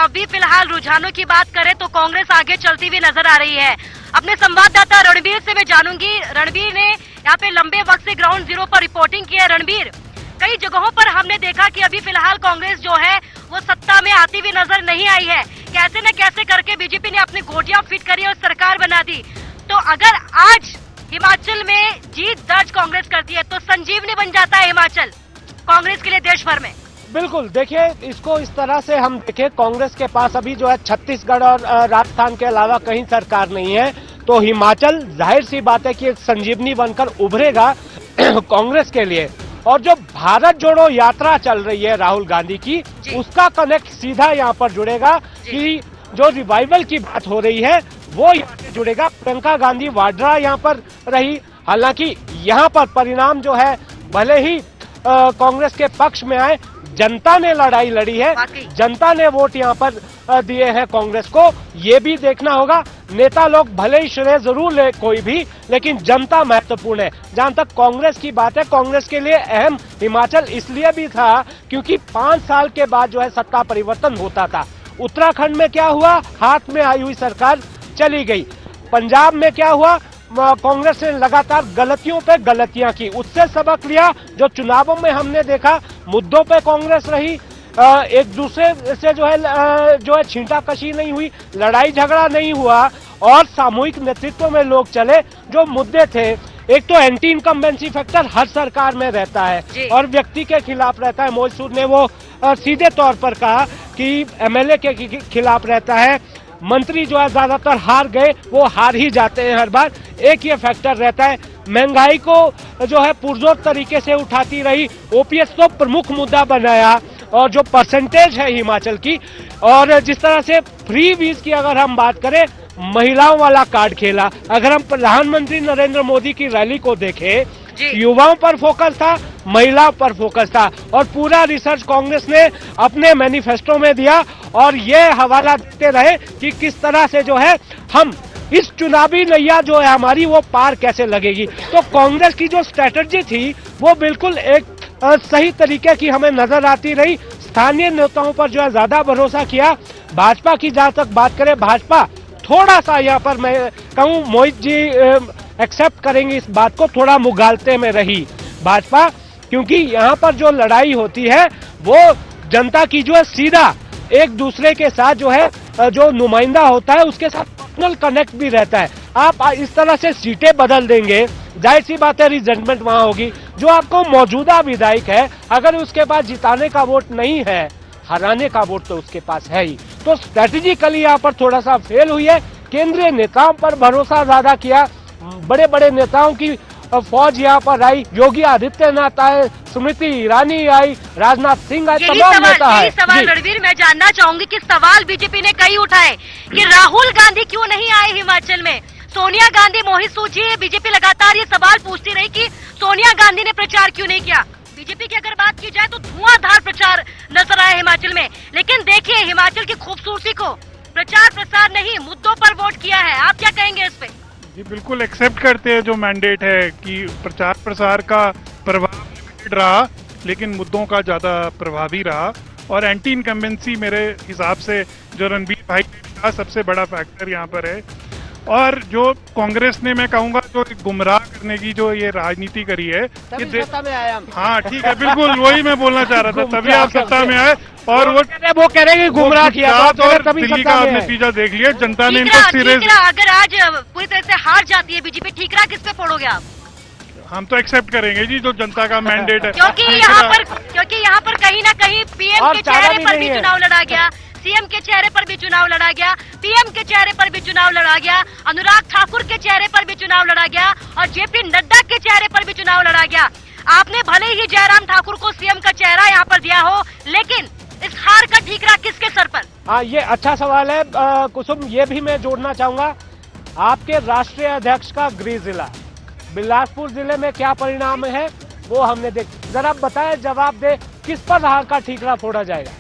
अभी फिलहाल रुझानों की बात करें तो कांग्रेस आगे चलती हुई नजर आ रही है। अपने संवाददाता रणबीर से मैं जानूंगी। रणबीर ने यहाँ पे लंबे वक्त से ग्राउंड जीरो पर रिपोर्टिंग की है। रणबीर, कई जगहों पर हमने देखा कि अभी फिलहाल कांग्रेस जो है वो सत्ता में आती हुई नजर नहीं आई है। कैसे न कैसे करके बीजेपी ने अपनी गोटियां फिट करी और सरकार बना दी। तो अगर आज हिमाचल में जीत दर्ज कांग्रेस करती है तो संजीवनी बन जाता है हिमाचल कांग्रेस के लिए देश भर में। बिल्कुल, देखिए इसको इस तरह से हम देखें, कांग्रेस के पास अभी जो है छत्तीसगढ़ और राजस्थान के अलावा कहीं सरकार नहीं है, तो हिमाचल जाहिर सी बात है कि एक संजीवनी बनकर उभरेगा कांग्रेस के लिए। और जो भारत जोड़ो यात्रा चल रही है राहुल गांधी की, उसका कनेक्ट सीधा यहाँ पर जुड़ेगा कि जो रिवाइवल की बात हो रही है वो यहाँ से जुड़ेगा। प्रियंका गांधी वाड्रा यहाँ पर रही, हालांकि यहाँ पर परिणाम जो है भले ही कांग्रेस के पक्ष में आए, जनता ने लड़ाई लड़ी है, जनता ने वोट यहाँ पर दिए हैं कांग्रेस को। ये भी देखना होगा, नेता लोग भले ही श्रेय जरूर ले कोई भी, लेकिन जनता महत्वपूर्ण है। जहां तक कांग्रेस की बात है, कांग्रेस के लिए अहम हिमाचल इसलिए भी था क्योंकि 5 साल के बाद जो है सत्ता परिवर्तन होता था। उत्तराखंड में क्या हुआ, हाथ में आई हुई सरकार चली गई। पंजाब में क्या हुआ, कांग्रेस ने लगातार गलतियों पे गलतियां की, उससे सबक लिया। जो चुनावों में हमने देखा, मुद्दों पे कांग्रेस रही, एक दूसरे से जो है छींटाकशी नहीं हुई, लड़ाई झगड़ा नहीं हुआ और सामूहिक नेतृत्व में लोग चले। जो मुद्दे थे, एक तो एंटी इनकम्बेंसी फैक्टर हर सरकार में रहता है और व्यक्ति के खिलाफ रहता है। मौजूद सूद ने वो सीधे तौर पर कहा कि एमएलए के खिलाफ रहता है, मंत्री जो है ज्यादातर हार गए, वो हार ही जाते हैं हर बार। एक ये फैक्टर रहता है। महंगाई को जो है पुरजोर तरीके से उठाती रही, ओपीएस तो प्रमुख मुद्दा बनाया और जो परसेंटेज है हिमाचल की, और जिस तरह से फ्री वीज की अगर हम बात करें, महिलाओं वाला कार्ड खेला। अगर हम प्रधानमंत्री नरेंद्र मोदी की रैली को देखें, युवाओं पर फोकस था, महिलाओं पर फोकस था और पूरा रिसर्च कांग्रेस ने अपने मैनिफेस्टो में दिया और ये हवाला देते रहे कि किस तरह से जो है हम इस चुनावी नैया जो है हमारी वो पार कैसे लगेगी। तो कांग्रेस की जो स्ट्रेटजी थी वो बिल्कुल एक सही तरीके की हमें नजर आती रही। स्थानीय नेताओं पर जो है ज्यादा भरोसा किया। भाजपा की जहां तक बात करें, भाजपा थोड़ा सा यहाँ पर मैं कहूँ, मोहित जी एक्सेप्ट करेंगे इस बात को, थोड़ा मुगालते में रही भाजपा, क्योंकि यहाँ पर जो लड़ाई होती है वो जनता की जो है सीधा एक दूसरे के साथ जो है जो नुमाइंदा होता है उसके साथ पर्सनल कनेक्ट भी रहता है। आप इस तरह से सीटें बदल देंगे, जाहिर सी बात है रिजेंटमेंट वहां होगी। जो आपको मौजूदा विधायक है, अगर उसके पास जिताने का वोट नहीं है, हराने का वोट तो उसके पास है ही। तो स्ट्रेटेजिकली यहाँ पर थोड़ा सा फेल हुई है। केंद्रीय नेताओं पर भरोसा ज्यादा किया, बड़े बड़े नेताओं की फौज यहाँ पर आई, योगी आदित्यनाथ आए, स्मृति ईरानी आई, राजनाथ सिंह आए, तमाम नेता आए। सवाल रणवीर मैं जानना चाहूंगी कि सवाल बीजेपी ने कई उठाए कि राहुल गांधी क्यों नहीं आए हिमाचल में, सोनिया गांधी, मोहित सूद जी, बीजेपी लगातार ये सवाल पूछती रही कि सोनिया गांधी ने प्रचार क्यों नहीं किया। बीजेपी की अगर बात की जाए तो धुआंधार प्रचार नजर आया हिमाचल में, लेकिन देखिए हिमाचल की खूबसूरती को, प्रचार प्रसार नहीं, मुद्दों पर वोट किया है। आप क्या कहेंगे इस पे? जी बिल्कुल एक्सेप्ट करते हैं जो मैंडेट है कि प्रचार प्रसार का प्रभाव लिमिटेड रहा, लेकिन मुद्दों का ज्यादा प्रभावी रहा। और एंटी इनकम्बेंसी मेरे हिसाब से जो रणबीर भाई ने कहा सबसे बड़ा फैक्टर यहाँ पर है। और जो कांग्रेस ने, मैं कहूँगा, जो गुमराह करने की जो ये राजनीति करी है, सत्ता में आया। हाँ ठीक है, बिल्कुल वही मैं बोलना चाह रहा था, तभी आप सत्ता में आए। और वो कह रहे हैं गुमराह किया, और दिल्ली का आप नतीजा देख लिया, जनता ने इनको सीरियस। अगर आज पूरी तरह से हार जाती है बीजेपी, ठीकरा किस पे फोड़ोगे आप? हम तो एक्सेप्ट करेंगे जी, जो जनता का मैंडेट है। क्योंकि यहाँ पर कहीं ना कहीं पीएम के चेहरे पर भी चुनाव लड़ा गया, सीएम के चेहरे पर भी चुनाव लड़ा गया, पीएम के चेहरे पर भी चुनाव लड़ा गया, अनुराग ठाकुर के चेहरे पर भी चुनाव लड़ा गया और जेपी नड्डा के चेहरे पर भी चुनाव लड़ा गया। आपने भले ही जयराम ठाकुर को सीएम का चेहरा यहाँ पर दिया हो, लेकिन इस हार का ठीकरा किसके सर पर? हाँ, ये अच्छा सवाल है कुसुम। ये भी मैं जोड़ना चाहूंगा, आपके राष्ट्रीय अध्यक्ष का गृह जिला बिलासपुर जिले में क्या परिणाम है वो हमने जरा बताएं, जवाब दे, किस पर हार का ठीकरा फोड़ा जाएगा?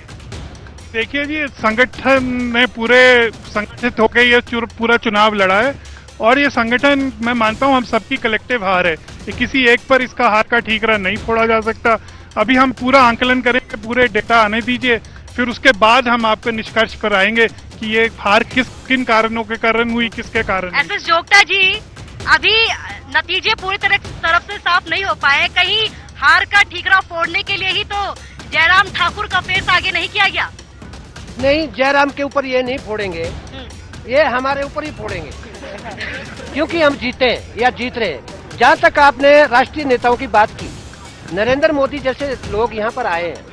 देखिए जी, संगठन ने पूरे संगठित होकर ये पूरा चुनाव लड़ा है और ये संगठन, मैं मानता हूँ, हम सबकी कलेक्टिव हार है। ये किसी एक पर इसका हार का ठीकरा नहीं फोड़ा जा सकता। अभी हम पूरा आंकलन करेंगे, पूरे डेटा आने दीजिए, फिर उसके बाद हम आपके निष्कर्ष पर आएंगे कि ये हार किन कारणों के कारण हुई, किसके कारण हुई। एसएस जोगटा जी, अभी नतीजे पूरी तरफ से साफ नहीं हो पाए, कहीं हार का ठीकरा फोड़ने के लिए ही तो जयराम ठाकुर का फेस आगे नहीं किया गया? नहीं, जयराम के ऊपर ये नहीं फोड़ेंगे, ये हमारे ऊपर ही फोड़ेंगे, क्योंकि हम जीते या जीत रहे। जहाँ तक आपने राष्ट्रीय नेताओं की बात की, नरेंद्र मोदी जैसे लोग यहाँ पर आए हैं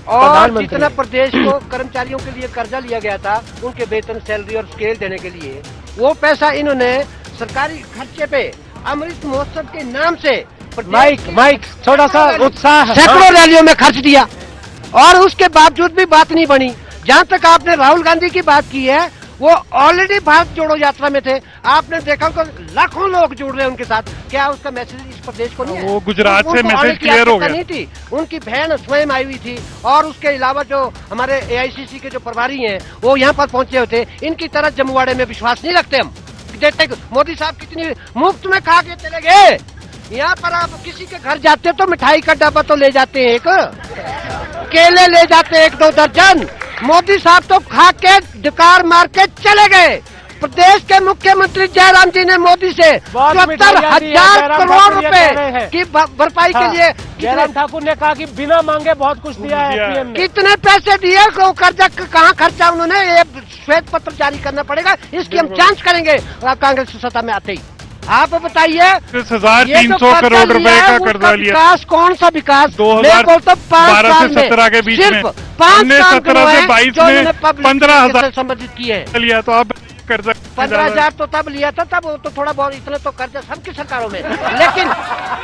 और जितना प्रदेश को कर्मचारियों के लिए कर्जा लिया गया था उनके वेतन, सैलरी और स्केल देने के लिए, वो पैसा इन्होंने सरकारी खर्चे पे अमृत महोत्सव के नाम से माइक थोड़ा सा उत्साह, सैकड़ों रैलियों में खर्च दिया और उसके बावजूद भी बात नहीं बनी। जहाँ तक आपने राहुल गांधी की बात की है, वो ऑलरेडी भारत जोड़ो यात्रा में थे, आपने देखा लाखों लोग जुड़ रहे हैं उनके साथ। क्या उसका मैसेज इस प्रदेश को नहीं है? वो गुजरात से मैसेज क्लियर हो गया नहीं थी, उनकी बहन स्वयं आई हुई थी और उसके अलावा जो हमारे AICC के जो प्रभारी हैं वो यहाँ पर पहुंचे हुए थे। इनकी तरह जमुवाड़े में विश्वास नहीं रखते हम। देखते मोदी साहब कितनी मुफ्त में खा के चले गए। यहाँ पर आप किसी के घर जाते तो मिठाई का डब्बा तो ले जाते हैं, एक केले ले जाते हैं 1-2 दर्जन। मोदी साहब तो खा के डकार मार के चले गए। प्रदेश के मुख्यमंत्री जयराम जी ने मोदी से 74,000 करोड़ रुपए की भरपाई के लिए, जयराम ठाकुर ने कहा कि बिना मांगे बहुत कुछ दिया है PM ने। कितने पैसे दिए, कर्जा कहाँ खर्चा उन्होंने, ये श्वेत पत्र जारी करना पड़ेगा, इसकी हम जांच करेंगे कांग्रेस सत्ता में आते ही। आप बताइए, 3,300 करोड़ रुपए का कर्जा लिया, विकास कौन सा विकास? 2012 से 17 के बीच में, 17 से 22 में 15,000 संबंधित किए हैं लिया। तो आप कर्जा 15,000 तो तब लिया था, तब तो थोड़ा बहुत, इतना तो कर्जा सबकी सरकारों में, लेकिन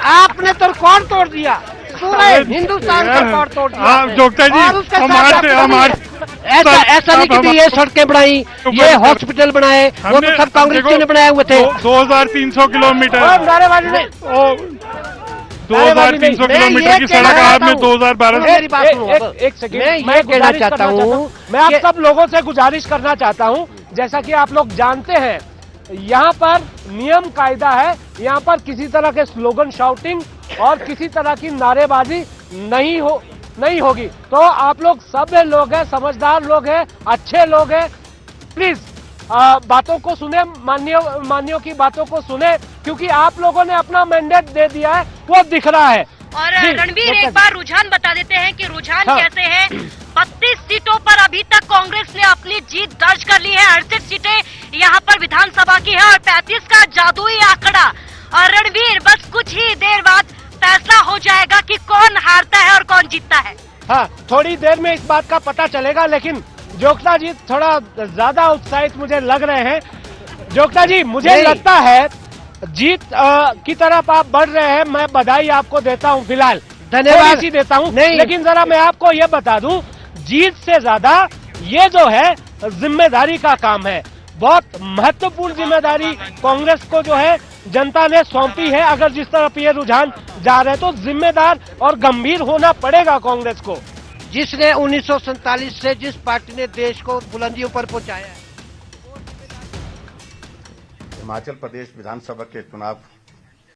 आपने तो रिकॉर्ड तोड़ दिया, पूरे हिंदुस्तान का रिकॉर्ड तोड़ दिया। जोगटा जी, हमारे ऐसा नहीं कि ये सड़कें बनाई, ये हॉस्पिटल बनाए, वो तो सब कांग्रेस जी ने बनाए हुए थे। 2,300 किलोमीटर 2,300 किलोमीटर की सड़क आपने 2012 मेरी बात सुनो। एक सेकंड, मैं कहना चाहता हूँ, मैं आप सब लोगों से गुजारिश करना चाहता हूँ, जैसा कि आप लोग जानते हैं यहाँ पर नियम कायदा है, यहाँ पर किसी तरह के स्लोगन शाउटिंग और किसी तरह की नारेबाजी नहीं होगी। तो आप लोग सब लोग हैं, समझदार लोग हैं, अच्छे लोग हैं, प्लीज बातों को सुने, मान्यों की बातों को सुने, क्योंकि आप लोगों ने अपना मैंडेट दे दिया है, वो दिख रहा है। और रणबीर, एक बार रुझान बता देते हैं कि रुझान कैसे है। 32 सीटों पर अभी तक कांग्रेस ने अपनी जीत दर्ज कर ली है। 68 सीटें यहाँ पर विधानसभा की है और 35 का जादुई आंकड़ा। और रणबीर, बस कुछ ही देर बाद फैसला हो जाएगा कि कौन हारता है और कौन जीतता है। हाँ, थोड़ी देर में इस बात का पता चलेगा, लेकिन जोगटा जी थोड़ा ज्यादा उत्साहित मुझे लग रहे हैं। जोगटा जी, मुझे लगता है जीत की तरफ आप बढ़ रहे हैं, मैं बधाई आपको देता हूं, फिलहाल धन्यवाद ही देता हूं। लेकिन जरा मैं आपको ये बता दूं, जीत से ज्यादा ये जो है जिम्मेदारी का काम है, बहुत महत्वपूर्ण जिम्मेदारी कांग्रेस को जो है जनता ने सौंपी है। अगर जिस तरफ ये रुझान जा रहे हैं तो जिम्मेदार और गंभीर होना पड़ेगा कांग्रेस को, जिसने 1947 से जिस पार्टी ने देश को बुलंदियों पर पहुंचाया है। हिमाचल प्रदेश विधानसभा के चुनाव